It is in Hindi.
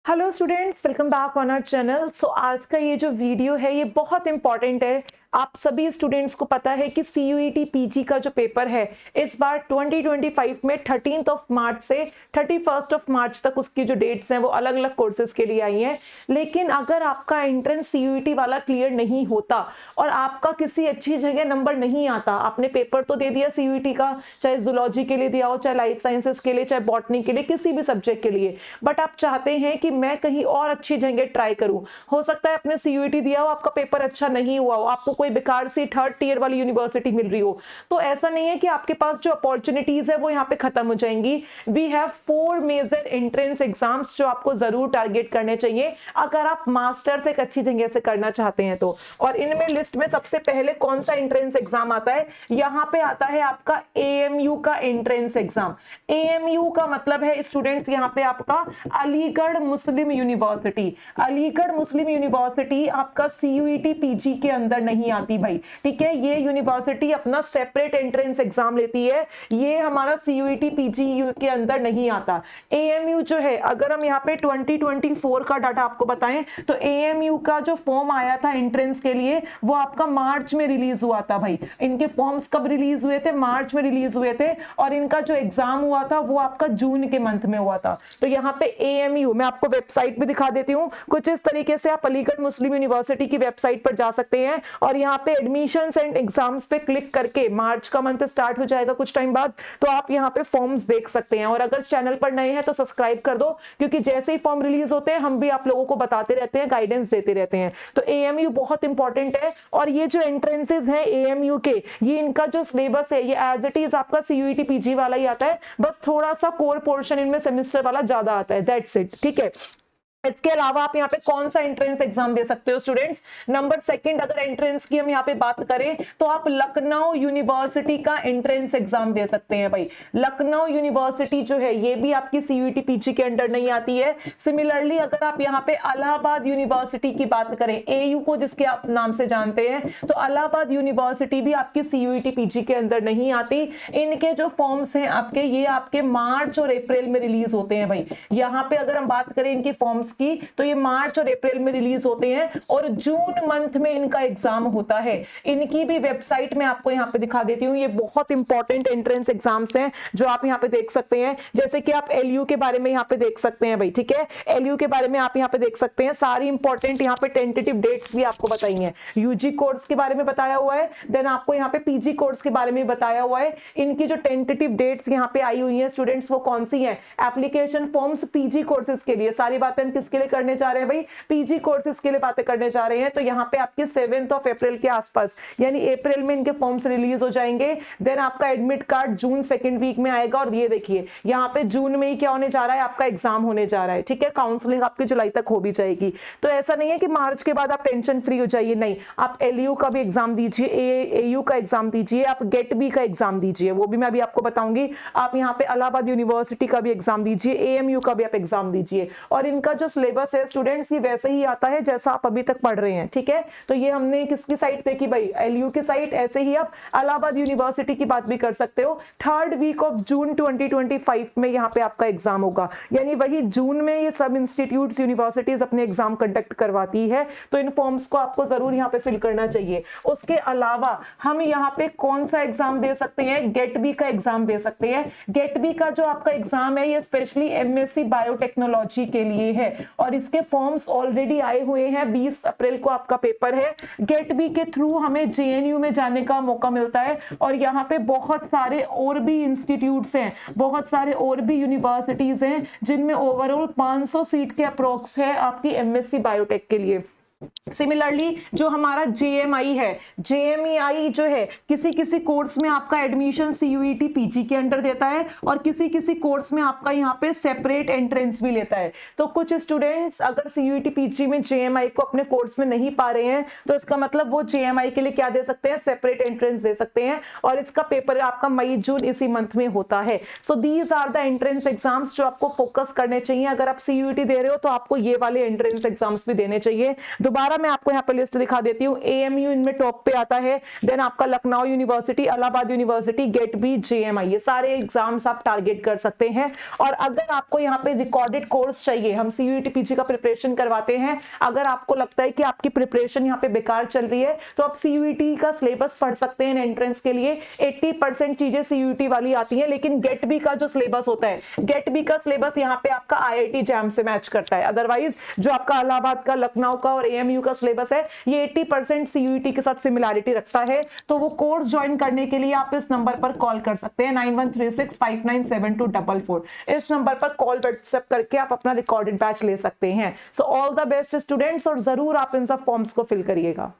Hello students, welcome back on our channel. So आज का ये जो वीडियो है ये बहुत इंपॉर्टेंट है। आप सभी स्टूडेंट्स को पता है कि CUET पीजी का जो पेपर है इस बार 2025 में 13 मार्च से 31 मार्च तक उसकी जो डेट्स हैं वो अलग अलग कोर्सेज के लिए आई हैं। लेकिन अगर आपका एंट्रेंस CUET वाला क्लियर नहीं होता और आपका किसी अच्छी जगह नंबर नहीं आता, आपने पेपर तो दे दिया CUET का, चाहे जूलॉजी के लिए दिया हो, चाहे लाइफ साइंसेस के लिए, चाहे बॉटनी के लिए, किसी भी सब्जेक्ट के लिए, बट आप चाहते हैं कि मैं कहीं और अच्छी जगह ट्राई करूं। हो सकता है आपने CUET दिया हो, आपका पेपर अच्छा नहीं हुआ हो, आपको कोई बेकार सी थर्ड टियर वाली यूनिवर्सिटी मिल रही हो, तो ऐसा नहीं है कि आपके पास जो अपॉर्चुनिटीज है वो यहाँ पे खत्म हो जाएंगी। We have 4 major entrance exams जो आपको जरूर टारगेट करने चाहिए अगर आप मास्टर्स एक अच्छी जगह से करना चाहते हैं तो। और इनमें लिस्ट में सबसे पहले कौन सा एंट्रेंस एग्जाम आता है? यहाँ पे आता है आपका AMU का एंट्रेंस एग्जाम। AMU का मतलब है स्टूडेंट्स यहाँ पे आपका अलीगढ़ मुस्लिम यूनिवर्सिटी। अलीगढ़ मुस्लिम यूनिवर्सिटी आपका CUET पीजी के अंदर नहीं आती भाई, ठीक है। ये यूनिवर्सिटी अपना सेपरेट एंट्रेंस एग्जाम लेती है, ये हमारा CUET पीजी के अंदर नहीं आता। AMU जो है, अगर हम यहाँ पे 2024 का डाटा आपको बताएं तो AMU का जो फॉर्म आया था एंट्रेंस के लिए वो आपका मार्च में रिलीज हुआ था भाई। इनके फॉर्म्स कब रिलीज हुए थे? मार्च में रिलीज हुए थे, और इनका जो एग्जाम हुआ था वो आपका जून के मंथ में हुआ था। तो यहाँ पे AMU मैं आपको वेबसाइट भी दिखा देती हूँ कुछ इस तरीके से। आप अलीगढ़ मुस्लिम यूनिवर्सिटी की वेबसाइट पर जा सकते हैं और यहाँ पे एडमिशंस एंड एग्जाम्स पे क्लिक करके, मार्च का मंथ स्टार्ट हो जाएगा कुछ टाइम बाद, तो आप यहाँ पे फॉर्म्स देख सकते हैं। और अगर चैनल पर नए हैं तो सब्सक्राइब कर दो, क्योंकि जैसे ही फॉर्म रिलीज होते हैं हम भी आप लोगों को बताते रहते हैं, गाइडेंस देते रहते हैं। तो AMU बहुत इंपॉर्टेंट है। और ये जो एंट्रेंसेज हैं AMU के, ये इनका जो सिलेबस है ये एज इट इज आपका CUET पीजी वाला ही आता है, बस थोड़ा सा कोर पोर्शन इनमें सेमेस्टर वाला ज्यादा आता है, दैट्स इट, ठीक है। इसके अलावा आप यहाँ पे कौन सा एंट्रेंस एग्जाम दे सकते हो स्टूडेंट्स? नंबर सेकंड, अगर एंट्रेंस की हम यहाँ पे बात करें तो आप लखनऊ यूनिवर्सिटी का एंट्रेंस एग्जाम दे सकते हैं भाई। लखनऊ यूनिवर्सिटी जो है ये भी आपकी CUET पीजी के अंडर नहीं आती है। सिमिलरली अगर आप यहाँ पे इलाहाबाद यूनिवर्सिटी की बात करें, AU को जिसके आप नाम से जानते हैं, तो इलाहाबाद यूनिवर्सिटी भी आपकी CUET पीजी के अंदर नहीं आती। इनके जो फॉर्म्स हैं आपके, ये आपके मार्च और अप्रैल में रिलीज होते हैं भाई। यहाँ पे अगर हम बात करें इनकी फॉर्म्स की, तो ये मार्च और अप्रैल में रिलीज होते हैं और जून मंथ में इनका एग्जाम होता है। इनकी भी वेबसाइट में आपको यहाँ पे दिखा देती हूँ। ये बहुत इंपॉर्टेंट एंट्रेंस एग्जाम्स हैं जो आप यहाँ पे देख सकते हैं। जैसे कि आप LU के बारे में यहाँ पे देख सकते हैं भाई, ठीक है। LU के बारे में आप यहाँ पे देख सकते हैं, सारी इंपॉर्टेंट यहाँ पे टेंटेटिव डेट्स भी आपको बताई हैं। UG कोर्स के बारे में बताया हुआ है, देन आपको यहाँ पे PG कोर्स के बारे में बताया हुआ है। इनकी जो टेंटेटिव डेट्स यहाँ पे आई हुई है स्टूडेंट्स, वो कौन सी है? एप्लीकेशन फॉर्म्स PG कोर्सेज के लिए, सारी बातें किसके लिए करने जा रहे हैं भाई? PG कोर्सेज के लिए बातें करने जा रहे हैं। तो यहाँ पे आपके 7 अप्रैल के आसपास, यानी अप्रैल में इनके फॉर्म्स रिलीज हो जाएंगे। देन आपका एडमिट कार्ड जून सेकंड वीक में आएगा। और ये देखिए यहाँ पे जून में ही क्या होने जा रहा है, आपका एग्जाम होने जा रहा है, ठीक है। काउंसलिंग आपकी जुलाई तक हो भी जाएगी। तो ऐसा नहीं है कि मार्च के बाद आप टेंशन फ्री हो जाइए, नहीं, आप LU का भी एग्जाम दीजिए, AU का एग्जाम दीजिए, आप गेट बी का एग्जाम दीजिए, वो भी मैं अभी आपको बताऊंगी। आप यहाँ पे इलाहाबाद यूनिवर्सिटी का भी एग्जाम दीजिए, AMU का भी आप एग्जाम दीजिए। और इनका जो सिलेबस है स्टूडेंट्स ये वैसे ही आता है जैसा आप अभी तक पढ़ रहे हैं, ठीक है। तो ये हमने किसकी साइट देखी भाई? LU की साइट। ऐसे ही आप इलाहाबाद यूनिवर्सिटी की बात भी कर सकते हो। थर्ड वीक ऑफ जून 2025 में यहाँ पे आपका एग्जाम होगा, यानी वही जून में ये सब इंस्टीट्यूट्स यूनिवर्सिटीज अपने एग्जाम कंडक्ट करवाती है। तो इन फॉर्म्स को आपको जरूर यहाँ पे फिल करना चाहिए। उसके अलावा हम यहाँ पे कौन सा एग्जाम दे सकते हैं? गेट बी का एग्जाम दे सकते हैं। गेट बी का जो आपका एग्जाम है ये स्पेशली MSc बायोटेक्नोलॉजी के लिए है, और इसके फॉर्म्स ऑलरेडी आए हुए हैं। 20 अप्रैल को आपका पेपर है। गेट बी के थ्रू हमें JNU में जाने का मौका मिलता है, और यहाँ पे बहुत सारे और भी इंस्टीट्यूट्स हैं, बहुत सारे और भी यूनिवर्सिटीज हैं जिनमें ओवरऑल 500 सीट के अप्रोक्स है आपकी MSc बायोटेक के लिए। सिमिलरली जो हमारा JMI है, JMI जो है किसी किसी कोर्स में आपका एडमिशन CUET पीजी के अंडर देता है, और किसी किसी कोर्स में आपका यहाँ पे सेपरेट एंट्रेंस भी लेता है। तो कुछ स्टूडेंट्स अगर CUET पीजी में JMI को अपने कोर्स में नहीं पा रहे हैं, तो इसका मतलब वो JMI के लिए क्या दे सकते हैं? सेपरेट एंट्रेंस दे सकते हैं, और इसका पेपर आपका मई जून इसी मंथ में होता है। So these are the entrance exams जो आपको फोकस करने चाहिए। अगर आप CUET दे रहे हो तो आपको ये वाले एंट्रेंस एग्जाम्स भी देने चाहिए। दोबारा मैं आपको यहाँ पे लिस्ट दिखा देती हूँ। AMU इनमें टॉप पे आता है, देन आपका Lucknow university, Allahabad university, GATE B, JMI, ये सारे एग्जाम्स आप टारगेट कर सकते हैं। और अगर आपको यहाँ पे रिकॉर्डेड कोर्स चाहिए, हम CUET PG का प्रिपरेशन करवाते हैं, अगर आपको लगता है कि आपकी प्रिपरेशन यहाँ पे बेकार चल रही है तो आप CUET का सिलेबस पढ़ सकते हैं एंट्रेंस के लिए। 80% चीजें CUET वाली आती है, लेकिन गेट बी का जो सिलेबस होता है, गेट बी का सिलेबस यहाँ पे आपका IIT जैम से मैच करता है। अदरवाइज जो आपका इलाहाबाद का, लखनऊ का और AMU का सिलेबस है, ये 80% CUET के साथ सिमिलरिटी रखता है। तो वो कोर्स ज्वाइन करने के लिए आप इस नंबर पर कॉल कर सकते हैं, 9136597244। इस नंबर पर कॉल व्हाट्सएप करके आप अपना रिकॉर्डेड बैच ले सकते हैं। So all the best students, और जरूर आप इन सब फॉर्म्स को फिल करिएगा।